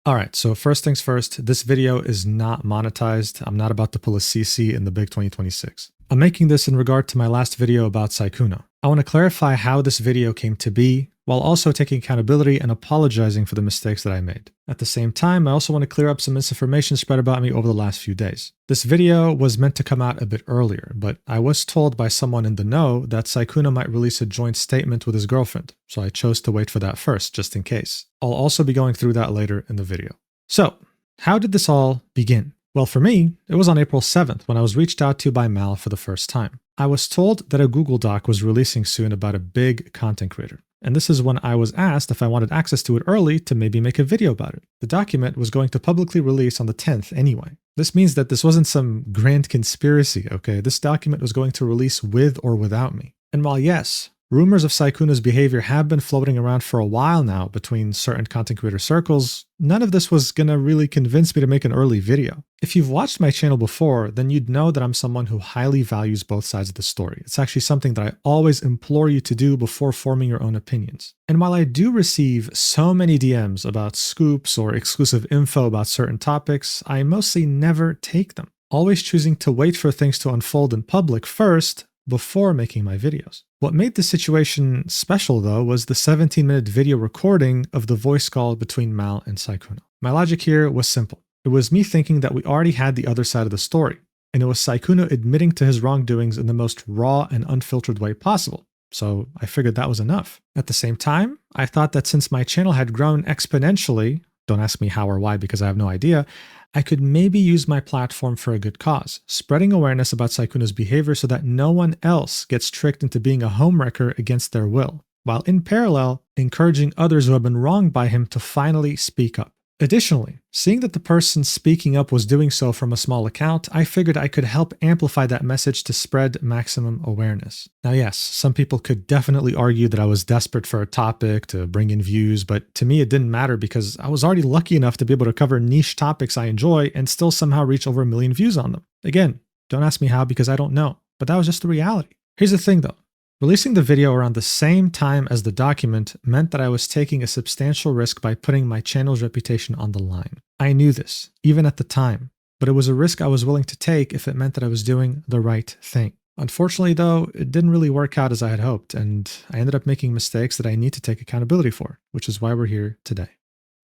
Alright, so first things first, this video is not monetized. I'm not about to pull a CC in the big 2026. I'm making this in regard to my last video about Sykkuno. I want to clarify how this video came to be, while also taking accountability and apologizing for the mistakes that I made. At the same time, I also want to clear up some misinformation spread about me over the last few days. This video was meant to come out a bit earlier, but I was told by someone in the know that Sykkuno might release a joint statement with his girlfriend, so I chose to wait for that first, just in case. I'll also be going through that later in the video. So, how did this all begin? Well, for me, it was on April 7th when I was reached out to by Mal for the first time. I was told that a Google Doc was releasing soon about a big content creator. And this is when I was asked if I wanted access to it early to maybe make a video about it. The document was going to publicly release on the 10th anyway. This means that this wasn't some grand conspiracy, okay? This document was going to release with or without me. And while yes, rumors of Sykkuno's behavior have been floating around for a while now between certain content creator circles, none of this was gonna really convince me to make an early video. If you've watched my channel before, then you'd know that I'm someone who highly values both sides of the story. It's actually something that I always implore you to do before forming your own opinions. And while I do receive so many DMs about scoops or exclusive info about certain topics, I mostly never take them, always choosing to wait for things to unfold in public first before making my videos. What made the situation special though was the 17-minute video recording of the voice call between Mal and Sykkuno. My logic here was simple. It was me thinking that we already had the other side of the story, and it was Sykkuno admitting to his wrongdoings in the most raw and unfiltered way possible. So I figured that was enough. At the same time, I thought that since my channel had grown exponentially, don't ask me how or why because I have no idea, I could maybe use my platform for a good cause, spreading awareness about Sykkuno's behavior so that no one else gets tricked into being a homewrecker against their will, while in parallel, encouraging others who have been wronged by him to finally speak up. Additionally, seeing that the person speaking up was doing so from a small account, I figured I could help amplify that message to spread maximum awareness. Now yes, some people could definitely argue that I was desperate for a topic to bring in views, but to me it didn't matter because I was already lucky enough to be able to cover niche topics I enjoy and still somehow reach over 1 million views on them. Again, don't ask me how because I don't know, but that was just the reality. Here's the thing though. Releasing the video around the same time as the document meant that I was taking a substantial risk by putting my channel's reputation on the line. I knew this, even at the time, but it was a risk I was willing to take if it meant that I was doing the right thing. Unfortunately though, it didn't really work out as I had hoped, and I ended up making mistakes that I need to take accountability for, which is why we're here today.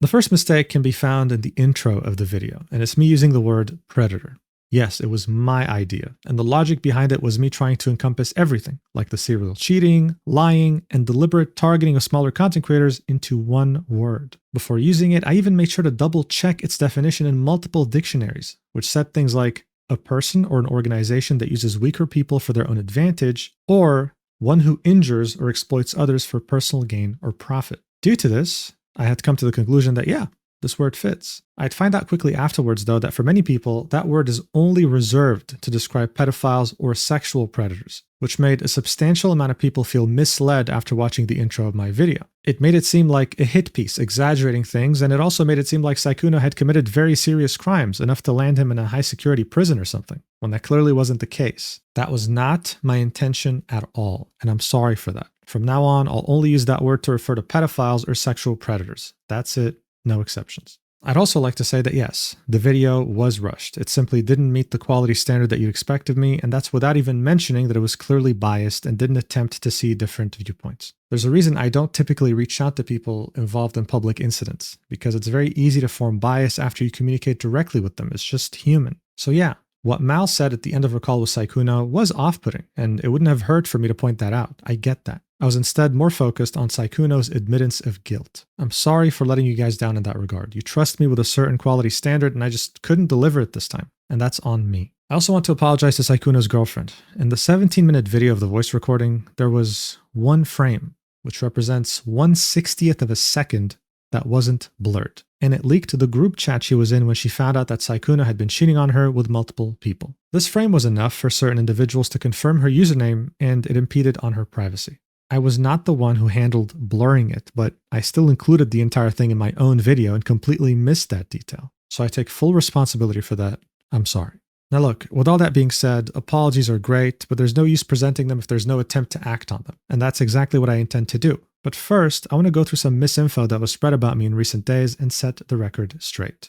The first mistake can be found in the intro of the video, and it's me using the word predator. Yes, it was my idea, and the logic behind it was me trying to encompass everything, like the serial cheating, lying, and deliberate targeting of smaller content creators into one word. Before using it, I even made sure to double check its definition in multiple dictionaries, which said things like a person or an organization that uses weaker people for their own advantage, or one who injures or exploits others for personal gain or profit. Due to this, I had to come to the conclusion that yeah, this word fits. I'd find out quickly afterwards, though, that for many people, that word is only reserved to describe pedophiles or sexual predators, which made a substantial amount of people feel misled after watching the intro of my video. It made it seem like a hit piece, exaggerating things, and it also made it seem like Sykkuno had committed very serious crimes, enough to land him in a high-security prison or something, when that clearly wasn't the case. That was not my intention at all, and I'm sorry for that. From now on, I'll only use that word to refer to pedophiles or sexual predators. That's it. No exceptions. I'd also like to say that yes, the video was rushed. It simply didn't meet the quality standard that you'd expect of me, and that's without even mentioning that it was clearly biased and didn't attempt to see different viewpoints. There's a reason I don't typically reach out to people involved in public incidents, because it's very easy to form bias after you communicate directly with them. It's just human. So yeah, what Mal said at the end of her call with Sykkuno was off-putting, and it wouldn't have hurt for me to point that out. I get that. I was instead more focused on Sykkuno's admittance of guilt. I'm sorry for letting you guys down in that regard. You trust me with a certain quality standard and I just couldn't deliver it this time. And that's on me. I also want to apologize to Sykkuno's girlfriend. In the 17-minute video of the voice recording, there was one frame, which represents 1/60th of a second that wasn't blurred. And it leaked to the group chat she was in when she found out that Sykkuno had been cheating on her with multiple people. This frame was enough for certain individuals to confirm her username, and it impeded on her privacy. I was not the one who handled blurring it, but I still included the entire thing in my own video and completely missed that detail. So I take full responsibility for that. I'm sorry. Now look, with all that being said, apologies are great, but there's no use presenting them if there's no attempt to act on them. And that's exactly what I intend to do. But first, I want to go through some misinfo that was spread about me in recent days and set the record straight.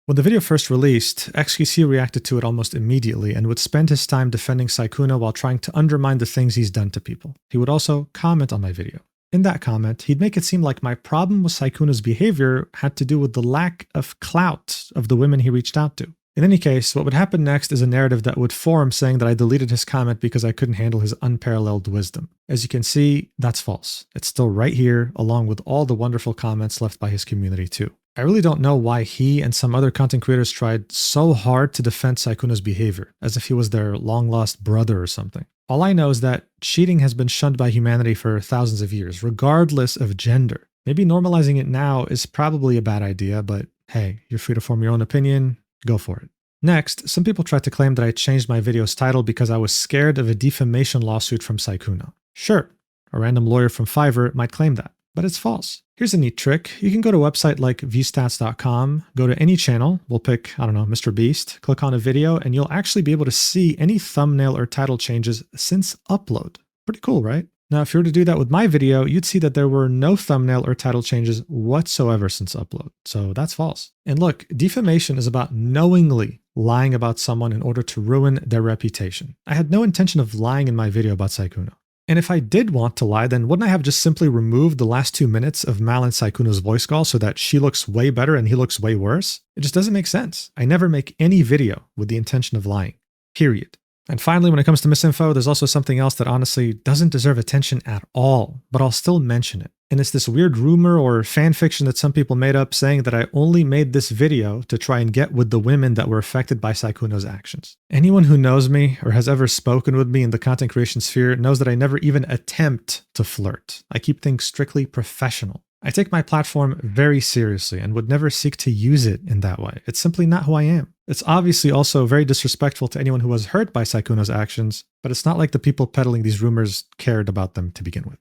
When the video first released, XQC reacted to it almost immediately and would spend his time defending Sykkuno while trying to undermine the things he's done to people. He would also comment on my video. In that comment, he'd make it seem like my problem with Sykkuno's behavior had to do with the lack of clout of the women he reached out to. In any case, what would happen next is a narrative that would form saying that I deleted his comment because I couldn't handle his unparalleled wisdom. As you can see, that's false. It's still right here, along with all the wonderful comments left by his community too. I really don't know why he and some other content creators tried so hard to defend Sykkuno's behavior, as if he was their long-lost brother or something. All I know is that cheating has been shunned by humanity for thousands of years, regardless of gender. Maybe normalizing it now is probably a bad idea, but hey, you're free to form your own opinion, go for it. Next, some people tried to claim that I changed my video's title because I was scared of a defamation lawsuit from Sykkuno. Sure, a random lawyer from Fiverr might claim that, but it's false. Here's a neat trick. You can go to a website like viewstats.com, go to any channel, we'll pick, I don't know, Mr. Beast, click on a video, and you'll actually be able to see any thumbnail or title changes since upload. Pretty cool, right? Now, if you were to do that with my video, you'd see that there were no thumbnail or title changes whatsoever since upload. So that's false. And look, defamation is about knowingly lying about someone in order to ruin their reputation. I had no intention of lying in my video about Sykkuno. And if I did want to lie, then wouldn't I have just simply removed the last 2 minutes of Mal and Sykkuno's voice call so that she looks way better and he looks way worse? It just doesn't make sense. I never make any video with the intention of lying. Period. And finally, when it comes to misinfo, there's also something else that honestly doesn't deserve attention at all, but I'll still mention it. And it's this weird rumor or fan fiction that some people made up saying that I only made this video to try and get with the women that were affected by Sykkuno's actions. Anyone who knows me or has ever spoken with me in the content creation sphere knows that I never even attempt to flirt. I keep things strictly professional. I take my platform very seriously and would never seek to use it in that way. It's simply not who I am. It's obviously also very disrespectful to anyone who was hurt by Sykkuno's actions, but it's not like the people peddling these rumors cared about them to begin with.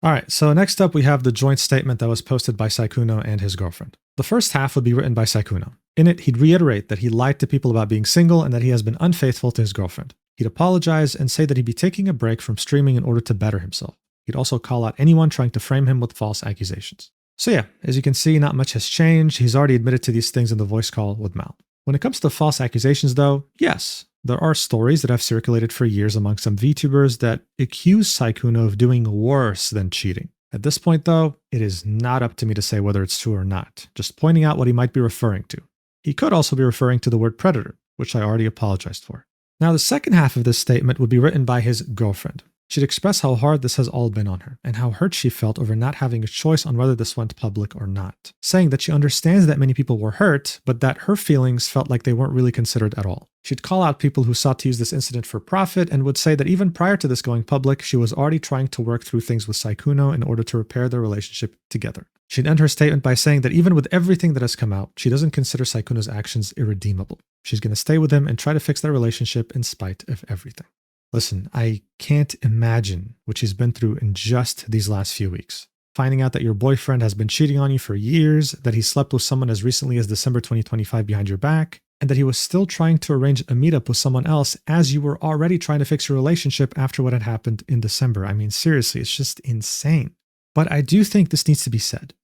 Alright, so next up we have the joint statement that was posted by Sykkuno and his girlfriend. The first half would be written by Sykkuno. In it, he'd reiterate that he lied to people about being single and that he has been unfaithful to his girlfriend. He'd apologize and say that he'd be taking a break from streaming in order to better himself. He'd also call out anyone trying to frame him with false accusations. So yeah, as you can see, not much has changed. He's already admitted to these things in the voice call with Mal. When it comes to false accusations though, yes, there are stories that have circulated for years among some VTubers that accuse Sykkuno of doing worse than cheating. At this point though, it is not up to me to say whether it's true or not, just pointing out what he might be referring to. He could also be referring to the word predator, which I already apologized for. Now the second half of this statement would be written by his girlfriend. She'd express how hard this has all been on her, and how hurt she felt over not having a choice on whether this went public or not, saying that she understands that many people were hurt, but that her feelings felt like they weren't really considered at all. She'd call out people who sought to use this incident for profit, and would say that even prior to this going public, she was already trying to work through things with Sykkuno in order to repair their relationship together. She'd end her statement by saying that even with everything that has come out, she doesn't consider Sykkuno's actions irredeemable. She's going to stay with him and try to fix their relationship in spite of everything. Listen, I can't imagine what she's been through in just these last few weeks. Finding out that your boyfriend has been cheating on you for years, that he slept with someone as recently as December 2025 behind your back, and that he was still trying to arrange a meetup with someone else as you were already trying to fix your relationship after what had happened in December. I mean, seriously, it's just insane. But I do think this needs to be said.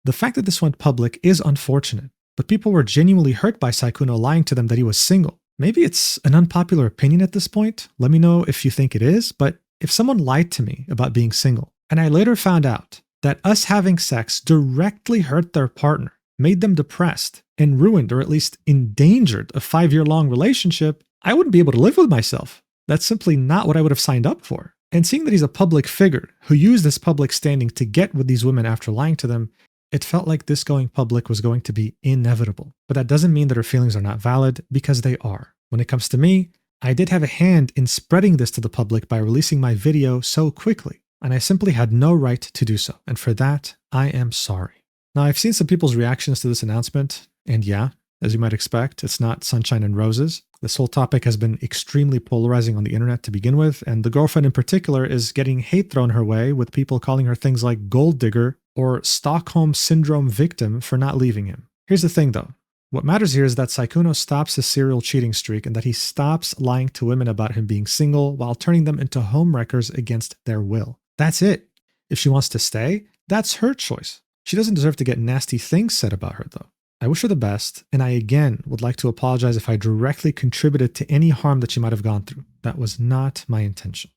The fact that this went public is unfortunate, but people were genuinely hurt by Sykkuno lying to them that he was single. Maybe it's an unpopular opinion at this point. Let me know if you think it is, but if someone lied to me about being single, and I later found out that us having sex directly hurt their partner, made them depressed, and ruined or at least endangered a 5-year-long relationship, I wouldn't be able to live with myself. That's simply not what I would have signed up for. And seeing that he's a public figure who used this public standing to get with these women after lying to them, it felt like this going public was going to be inevitable. But that doesn't mean that her feelings are not valid, because they are. When it comes to me, I did have a hand in spreading this to the public by releasing my video so quickly, and I simply had no right to do so, and for that, I am sorry. Now, I've seen some people's reactions to this announcement, and yeah, as you might expect, it's not sunshine and roses. This whole topic has been extremely polarizing on the internet to begin with, and the girlfriend in particular is getting hate thrown her way, with people calling her things like gold digger or Stockholm Syndrome victim for not leaving him. Here's the thing though. What matters here is that Sykkuno stops his serial cheating streak and that he stops lying to women about him being single while turning them into homewreckers against their will. That's it. If she wants to stay, That's her choice. She doesn't deserve to get nasty things said about her, though. I wish her the best, and I again would like to apologize if I directly contributed to any harm that she might have gone through. That was not my intention.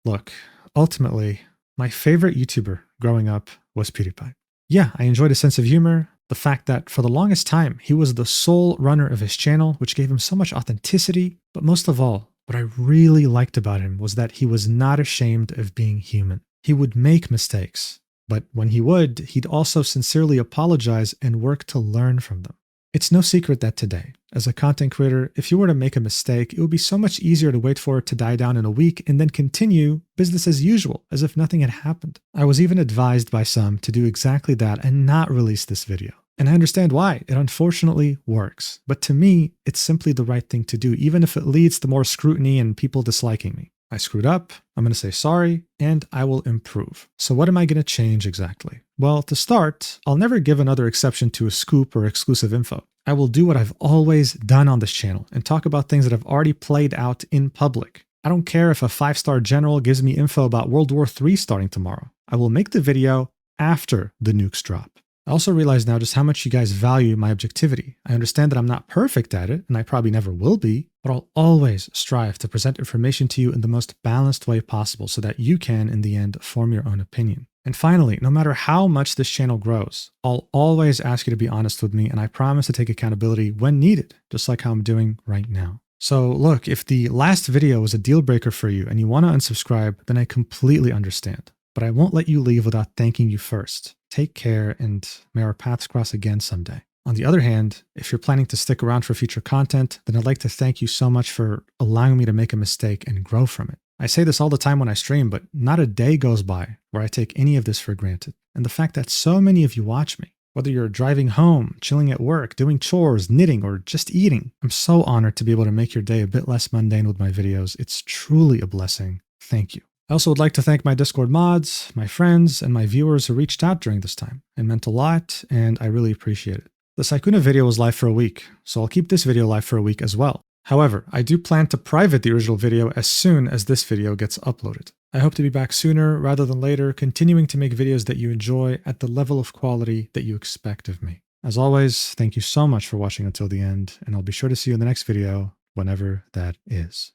Look, ultimately, my favorite YouTuber growing up was PewDiePie. Yeah, I enjoyed his sense of humor, the fact that for the longest time, he was the sole runner of his channel, which gave him so much authenticity, but most of all, what I really liked about him was that he was not ashamed of being human. He would make mistakes, but when he would, he'd also sincerely apologize and work to learn from them. It's no secret that today, as a content creator, if you were to make a mistake, it would be so much easier to wait for it to die down in a week and then continue business as usual, as if nothing had happened. I was even advised by some to do exactly that and not release this video. And I understand why. It unfortunately works. But to me, it's simply the right thing to do, even if it leads to more scrutiny and people disliking me. I screwed up, I'm going to say sorry, and I will improve. So what am I going to change exactly? Well, to start, I'll never give another exception to a scoop or exclusive info. I will do what I've always done on this channel and talk about things that have already played out in public. I don't care if a 5-star general gives me info about World War III starting tomorrow. I will make the video after the nukes drop. I also realize now just how much you guys value my objectivity. I understand that I'm not perfect at it, and I probably never will be, but I'll always strive to present information to you in the most balanced way possible so that you can, in the end, form your own opinion. And finally, no matter how much this channel grows, I'll always ask you to be honest with me, and I promise to take accountability when needed, just like how I'm doing right now. So look, if the last video was a deal breaker for you and you want to unsubscribe, then I completely understand. But I won't let you leave without thanking you first. Take care, and may our paths cross again someday. On the other hand, if you're planning to stick around for future content, then I'd like to thank you so much for allowing me to make a mistake and grow from it. I say this all the time when I stream, but not a day goes by where I take any of this for granted. And the fact that so many of you watch me, whether you're driving home, chilling at work, doing chores, knitting, or just eating, I'm so honored to be able to make your day a bit less mundane with my videos. It's truly a blessing. Thank you. I also would like to thank my Discord mods, my friends, and my viewers who reached out during this time. It meant a lot, and I really appreciate it. The Sykkuno video was live for a week, so I'll keep this video live for a week as well. However, I do plan to private the original video as soon as this video gets uploaded. I hope to be back sooner rather than later, continuing to make videos that you enjoy at the level of quality that you expect of me. As always, thank you so much for watching until the end, and I'll be sure to see you in the next video, whenever that is.